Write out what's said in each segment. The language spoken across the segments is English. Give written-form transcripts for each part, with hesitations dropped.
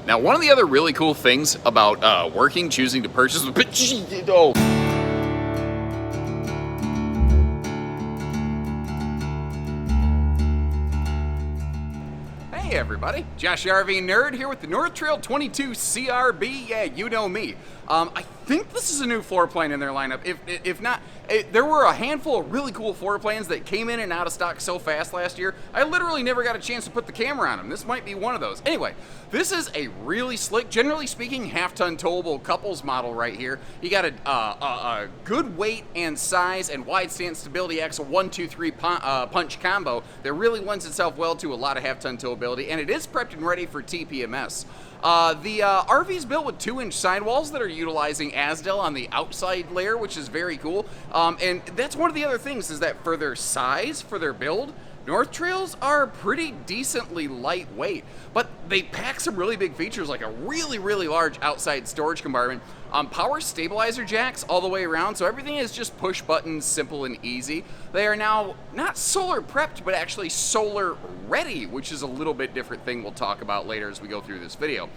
Now, one of the other really cool things about choosing to purchase, oh. Hey everybody, Josh the RV Nerd here with the North Trail 22 CRB. Yeah, you know me. I think this is a new floor plan in their lineup. If not, there were a handful of really cool floor plans that came in and out of stock so fast last year, I literally never got a chance to put the camera on them. This might be one of those. Anyway, this is a really slick, generally speaking, half-ton towable couples model right here. You got a good weight and size and wide stance stability axle 1-2-3 punch combo that really lends itself well to a lot of half-ton towability, and it is prepped and ready for TPMS. The RV is built with 2-inch sidewalls that are utilizing Asdel on the outside layer, which is very cool. And that's one of the other things, is that for their size, for their build, North Trails are pretty decently lightweight, but they pack some really big features like a really, really large outside storage compartment, power stabilizer jacks all the way around, so everything is just push buttons, simple and easy. They are now not solar prepped, but actually solar ready, which is a little bit different thing we'll talk about later as we go through this video.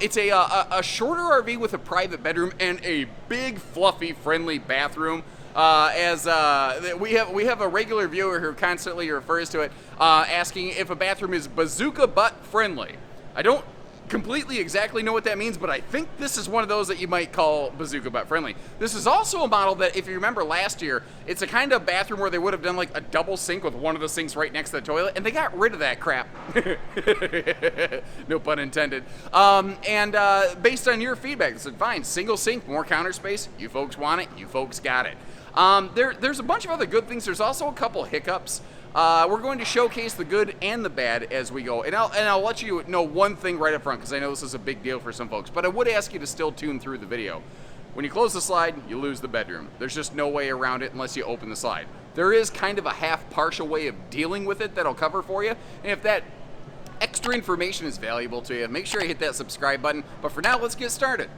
It's a shorter RV with a private bedroom and a big, fluffy, friendly bathroom. We have a regular viewer who constantly refers to it, asking if a bathroom is bazooka butt friendly. I don't completely exactly know what that means, but I think this is one of those that you might call bazooka butt friendly. This is also a model that, if you remember last year, it's a kind of bathroom where they would have done like a double sink with one of the sinks right next to the toilet, and they got rid of that crap. No pun intended. Based on your feedback, they said, fine, single sink, more counter space. You folks want it, you folks got it. There's a bunch of other good things. There's also a couple hiccups. We're going to showcase the good and the bad as we go. And I'll let you know one thing right up front, because I know this is a big deal for some folks, but I would ask you to still tune through the video. When you close the slide, you lose the bedroom. There's just no way around it unless you open the slide. There is kind of a half-partial way of dealing with it that I'll cover for you. And if that extra information is valuable to you, make sure you hit that subscribe button. But for now, let's get started.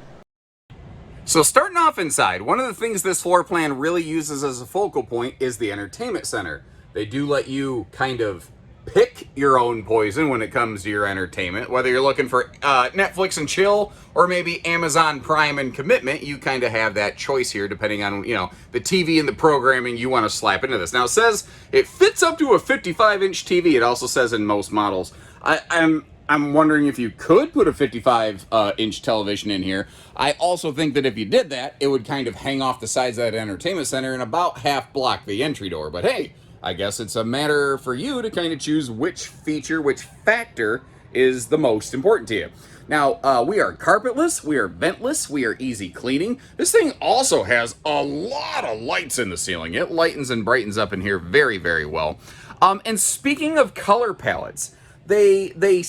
So starting off inside, one of the things this floor plan really uses as a focal point is the entertainment center. They do let you kind of pick your own poison when it comes to your entertainment. Whether you're looking for Netflix and chill or maybe Amazon Prime and commitment, you kind of have that choice here depending on, you know, the TV and the programming you want to slap into this. Now it says it fits up to a 55-inch TV. It also says in most models. I'm wondering if you could put a 55-inch television in here. I also think that if you did that, it would kind of hang off the sides of that entertainment center and about half block the entry door. But hey, I guess it's a matter for you to kind of choose which feature, which factor is the most important to you. Now, we are carpetless, we are ventless, we are easy cleaning. This thing also has a lot of lights in the ceiling. It lightens and brightens up in here very, very well. And speaking of color palettes, they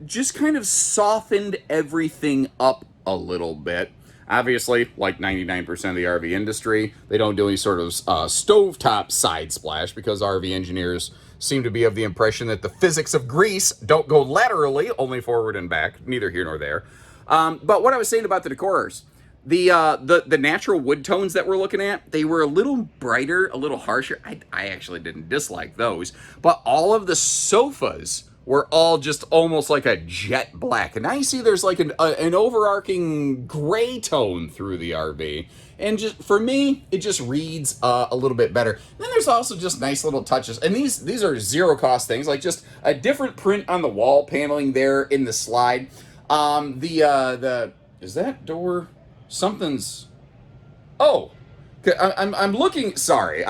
just kind of softened everything up a little bit. Obviously, like 99% of the RV industry, they don't do any sort of stovetop side splash because RV engineers seem to be of the impression that the physics of grease don't go laterally, only forward and back, neither here nor there. But what I was saying about the decors, the natural wood tones that we're looking at, they were a little brighter, a little harsher. I actually didn't dislike those, but all of the sofas were all just almost like a jet black. And now you see there's like an overarching gray tone through the RV. And just for me, it just reads a little bit better. And then there's also just nice little touches. And these are zero cost things, like just a different print on the wall paneling there in the slide. Is that door? Something's, oh, I'm looking, sorry,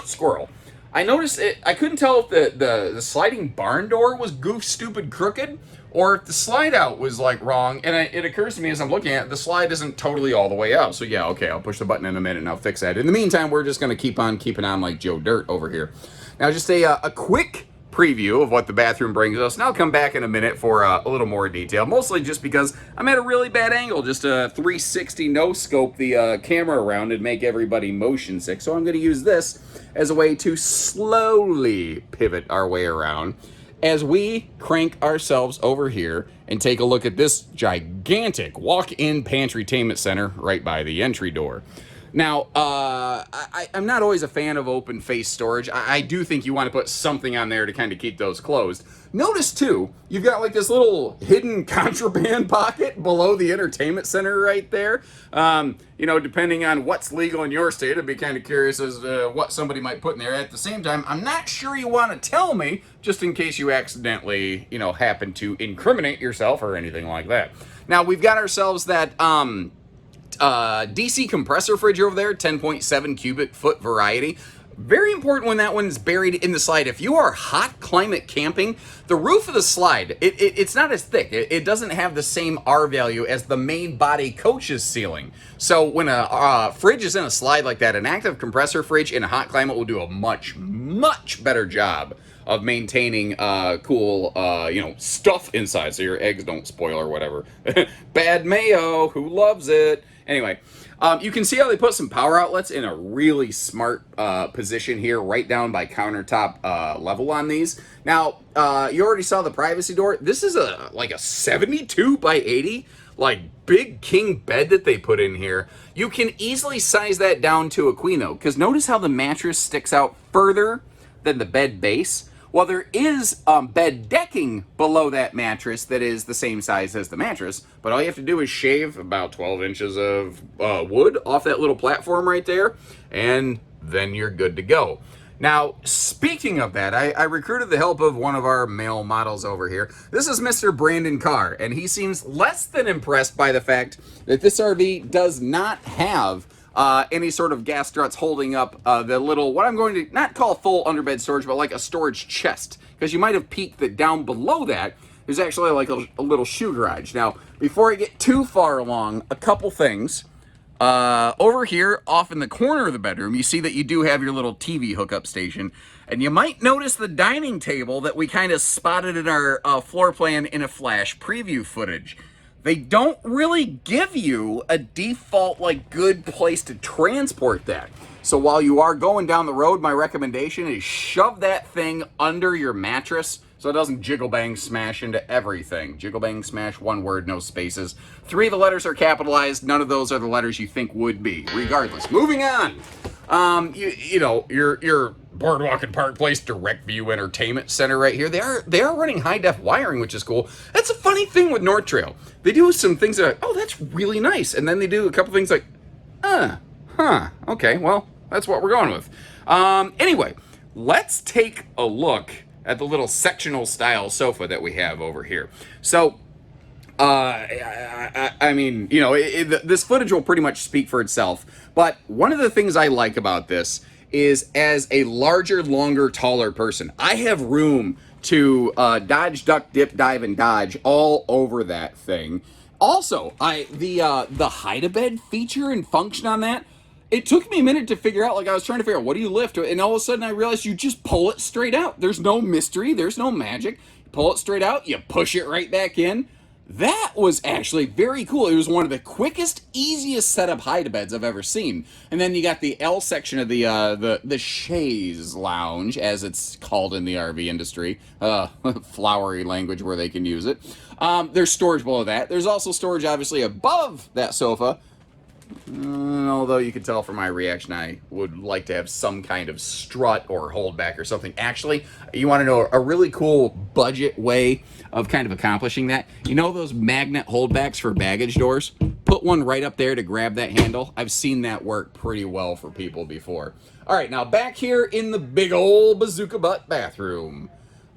squirrel. I noticed it. I couldn't tell if the sliding barn door was stupid crooked, or if the slide out was like wrong. And it occurs to me as I'm looking at it, the slide isn't totally all the way out. So yeah, okay, I'll push the button in a minute and I'll fix that. In the meantime, we're just going to keep on keeping on like Joe Dirt over here. Now, just a quick preview of what the bathroom brings us, and I'll come back in a minute for a little more detail, mostly just because I'm at a really bad angle, just a 360 no scope the camera around and make everybody motion sick. So I'm going to use this as a way to slowly pivot our way around as we crank ourselves over here and take a look at this gigantic walk-in pantry-tainment center right by the entry door. Now, I'm not always a fan of open face storage. I do think you want to put something on there to kind of keep those closed. Notice, too, you've got like this little hidden contraband pocket below the entertainment center right there. You know, depending on what's legal in your state, I'd be kind of curious as to what somebody might put in there. At the same time, I'm not sure you want to tell me, just in case you accidentally, you know, happen to incriminate yourself or anything like that. Now, we've got ourselves that DC compressor fridge over there, 10.7 cubic foot variety. Very important when that one's buried in the slide. If you are hot climate camping, the roof of the slide, it's not as thick. It doesn't have the same R value as the main body coach's ceiling. So when a fridge is in a slide like that, an active compressor fridge in a hot climate will do a much, much better job of maintaining cool, you know, stuff inside so your eggs don't spoil or whatever. Bad mayo, who loves it? Anyway, you can see how they put some power outlets in a really smart position here, right down by countertop level on these. Now, you already saw the privacy door. This is like a 72 by 80, like big king bed that they put in here. You can easily size that down to a queen though, because notice how the mattress sticks out further than the bed base. Well, there is bed decking below that mattress that is the same size as the mattress, but all you have to do is shave about 12 inches of wood off that little platform right there, and then you're good to go. Now, speaking of that, I recruited the help of one of our male models over here. This is Mr. Brandon Carr, and he seems less than impressed by the fact that this RV does not have any sort of gas struts holding up the little, what I'm going to not call full underbed storage, but like a storage chest. Because you might have peeked that down below that, there's actually like a little shoe garage. Now, before I get too far along, a couple things. Over here, off in the corner of the bedroom, you see that you do have your little TV hookup station. And you might notice the dining table that we kind of spotted in our floor plan in a flash preview footage. They don't really give you a default, like, good place to transport that. So while you are going down the road, my recommendation is shove that thing under your mattress so it doesn't jiggle bang smash into everything. Jiggle bang smash, one word, no spaces. 3 of the letters are capitalized. None of those are the letters you think would be. Regardless, moving on. You know, your Boardwalk and Park Place Direct View Entertainment Center right here. They are running high def wiring, which is cool. That's a funny thing with North Trail. They do some things that are like, oh, that's really nice, and then they do a couple things like, okay, well, that's what we're going with. Anyway, let's take a look at the little sectional style sofa that we have over here. So, I mean, you know, this footage will pretty much speak for itself. But one of the things I like about this is, as a larger, longer, taller person, I have room to dodge, duck, dip, dive, and dodge all over that thing. Also, the hide-a-bed feature and function on that, it took me a minute to figure out. Like, I was trying to figure out, what do you lift? And all of a sudden I realized you just pull it straight out. There's no mystery. There's no magic. You pull it straight out. You push it right back in. That was actually very cool. It was one of the quickest, easiest setup hide-a-beds I've ever seen. And then you got the L section of the chaise lounge, as it's called in the RV industry. Flowery language where they can use it. There's storage below that. There's also storage, obviously, above that sofa. Although you can tell from my reaction, I would like to have some kind of strut or holdback or something. Actually, you want to know a really cool budget way of kind of accomplishing that? You know those magnet holdbacks for baggage doors? Put one right up there to grab that handle. I've seen that work pretty well for people before. All right, now back here in the big old bazooka butt bathroom.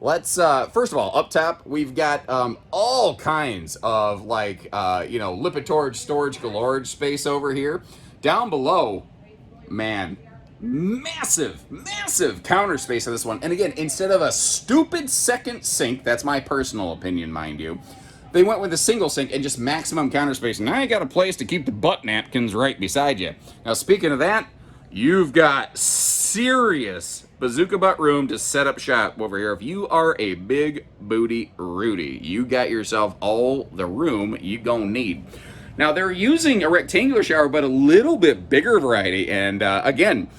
Let's, first of all, up top, we've got all kinds of, like, you know, Lipitorage storage galore space over here. Down below, man, massive, massive counter space on this one. And again, instead of a stupid second sink, that's my personal opinion, mind you, they went with a single sink and just maximum counter space. And now you got a place to keep the butt napkins right beside you. Now, speaking of that, you've got serious bazooka butt room to set up shop over here. If you are a big booty Rudy, you got yourself all the room you gonna need. Now, they're using a rectangular shower, but a little bit bigger variety. And again,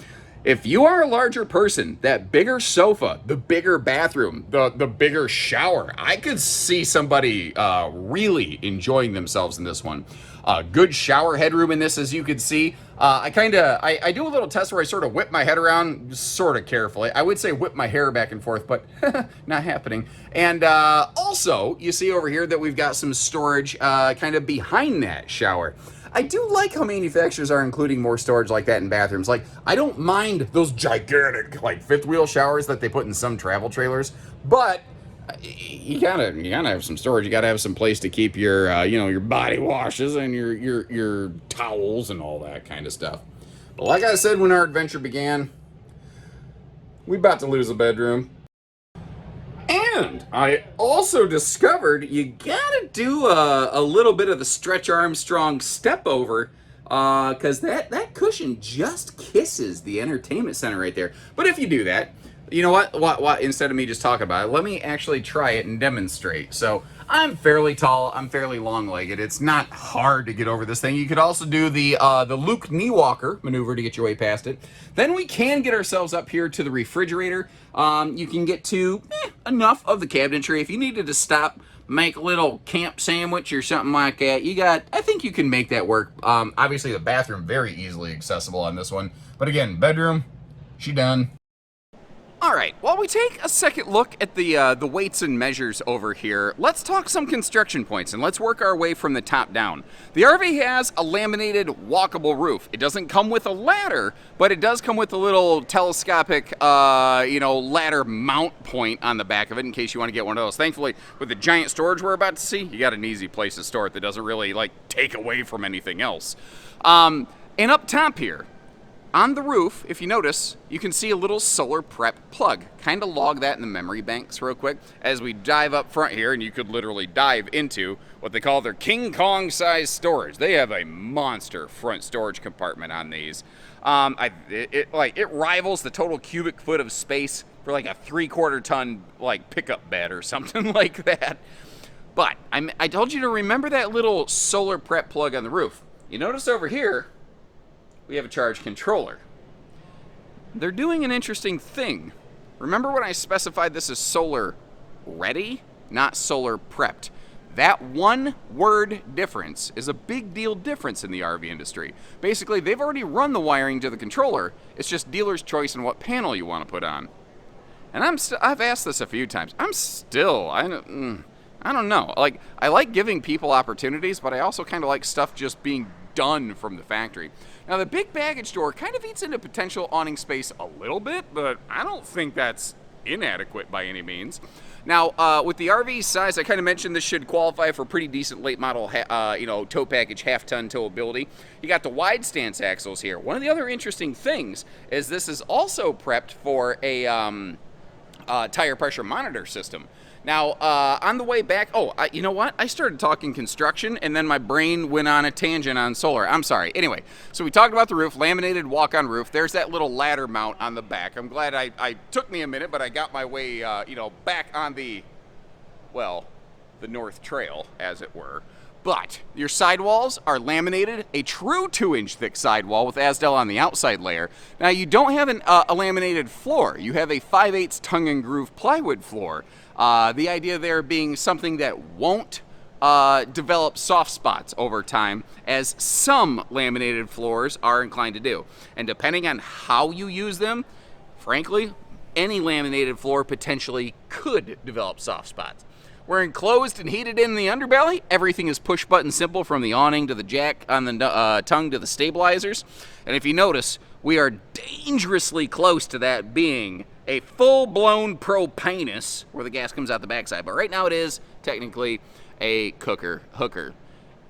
If you are a larger person, that bigger sofa, the bigger bathroom, the bigger shower, I could see somebody really enjoying themselves in this one. Good shower headroom in this, as you can see. I do a little test where I sort of whip my head around, sort of carefully. I would say whip my hair back and forth, but not happening. And also, you see over here that we've got some storage kind of behind that shower. I do like how manufacturers are including more storage like that in bathrooms. Like, I don't mind those gigantic, like, fifth wheel showers that they put in some travel trailers, but you gotta have some storage. You gotta have some place to keep your, your body washes and your towels and all that kind of stuff. But like I said when our adventure began, we about to lose a bedroom. And I also discovered you gotta do a little bit of the Stretch Armstrong step over, because that cushion just kisses the entertainment center right there. But if you do that, you know what? Instead of me just talking about it, let me actually try it and demonstrate. So I'm fairly tall. I'm fairly long-legged. It's not hard to get over this thing. You could also do the Luke knee walker maneuver to get your way past it. Then we can get ourselves up here to the refrigerator. You can get to enough of the cabinetry. If you needed to stop, make a little camp sandwich or something like that, I think you can make that work. Obviously, the bathroom, very easily accessible on this one. But again, bedroom, she done. All right, while we take a second look at the weights and measures over here, let's talk some construction points, and let's work our way from the top down. The RV has a laminated walkable roof. It doesn't come with a ladder, but it does come with a little telescopic, ladder mount point on the back of it in case you want to get one of those. Thankfully, with the giant storage we're about to see, you got an easy place to store it that doesn't really, take away from anything else. And up top here, on the roof, if you notice, you can see a little solar prep plug. Kind of log that in the memory banks real quick as we dive up front here, and you could literally dive into what they call their King Kong size storage. They have a monster front storage compartment on these. It rivals the total cubic foot of space for like a 3/4 ton pickup bed or something like that. But I told you to remember that little solar prep plug on the roof. You notice over here, we have a charge controller. They're doing an interesting thing. Remember when I specified this as solar ready, not solar prepped? That one word difference is a big deal difference in the RV industry. Basically, they've already run the wiring to the controller. It's just dealer's choice on what panel you want to put on. And I've asked this a few times. I don't know. I like giving people opportunities, but I also kind of like stuff just being done from the factory. Now, the big baggage door kind of eats into potential awning space a little bit, but I don't think that's inadequate by any means. Now, with the RV size, I kind of mentioned this should qualify for pretty decent late model, tow package half-ton towability. You got the wide stance axles here. One of the other interesting things is this is also prepped for a tire pressure monitor system. Now, on the way back, you know what? I started talking construction, and then my brain went on a tangent on solar. I'm sorry. Anyway, so we talked about the roof, laminated walk-on roof. There's that little ladder mount on the back. I'm glad I took me a minute, but I got my way, back on the North Trail, as it were. But your sidewalls are laminated, a true 2-inch thick sidewall with Asdel on the outside layer. Now, you don't have a laminated floor. You have a 5/8 tongue and groove plywood floor. The idea there being something that won't develop soft spots over time, as some laminated floors are inclined to do. And depending on how you use them, frankly, any laminated floor potentially could develop soft spots. We're enclosed and heated in the underbelly. Everything is push button simple, from the awning to the jack on the tongue to the stabilizers. And if you notice, we are dangerously close to that being a full-blown propanus, where the gas comes out the backside. But right now it is technically a hooker.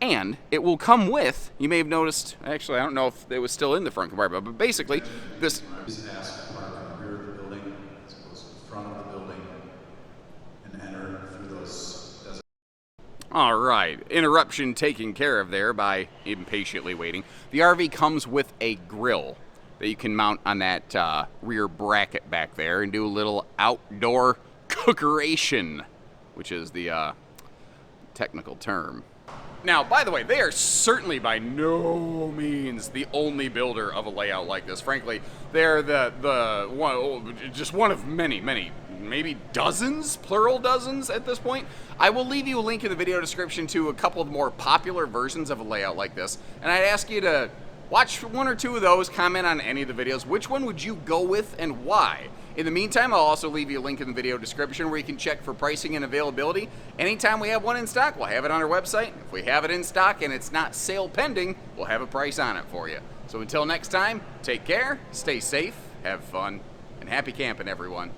And it will come with, you may have noticed, actually I don't know if it was still in the front compartment, but basically this... Ask to park in the rear of the building, as opposed to the front of the building, and enter through those... All right, interruption taken care of there by impatiently waiting. The RV comes with a grill that you can mount on that rear bracket back there and do a little outdoor cookeration, which is the technical term. Now, by the way, they are certainly by no means the only builder of a layout like this. Frankly, they're the one, just one of many, maybe dozens, plural dozens at this point. I will leave you a link in the video description to a couple of more popular versions of a layout like this, and I'd ask you to watch one or two of those, comment on any of the videos. Which one would you go with and why? In the meantime, I'll also leave you a link in the video description where you can check for pricing and availability. Anytime we have one in stock, we'll have it on our website. If we have it in stock and it's not sale pending, we'll have a price on it for you. So until next time, take care, stay safe, have fun, and happy camping, everyone.